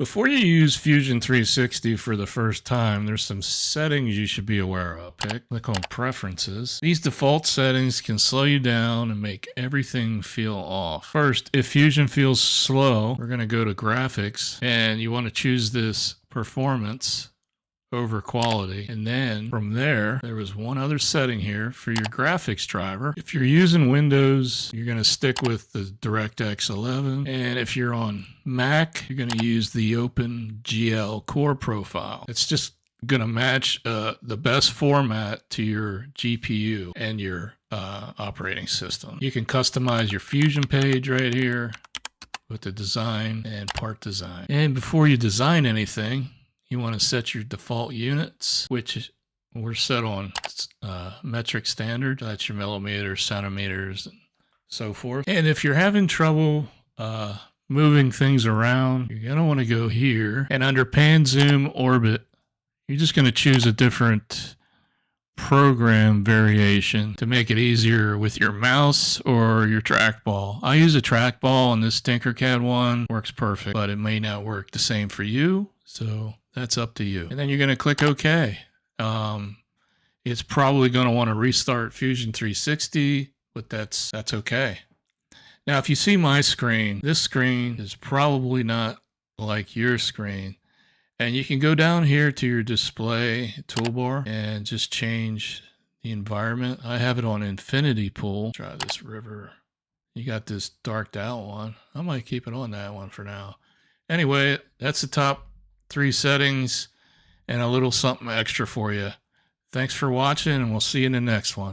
Before you use Fusion 360 for the first time, there's some settings you should be aware of. Okay, click on Preferences. These default settings can slow you down and make everything feel off. First, if Fusion feels slow, we're going to go to Graphics, and you want to choose this Performance over quality. And then from there was one other setting here for your graphics driver. If you're using Windows, you're going to stick with the DirectX 11. And if you're on Mac, you're going to use the OpenGL core profile. It's just going to match the best format to your GPU and your operating system. You can customize your Fusion page right here with the design and part design. And before you design anything, you want to set your default units, which we're set on metric standard. That's your millimeters, centimeters, and so forth. And if you're having trouble moving things around, you're going to want to go here. And under pan, zoom, orbit, you're just going to choose a different program variation to make it easier with your mouse or your trackball. I use a trackball, and this Tinkercad one works perfect, but it may not work the same for you. So that's up to you. And then you're going to click OK. It's probably going to want to restart Fusion 360, but that's okay. Now, if you see my screen, this screen is probably not like your screen. And you can go down here to your display toolbar and just change the environment. I have it on Infinity Pool. Try this river. You got this darked out one. I might keep it on that one for now. Anyway, that's the top 3 settings and a little something extra for you. Thanks for watching, and we'll see you in the next one.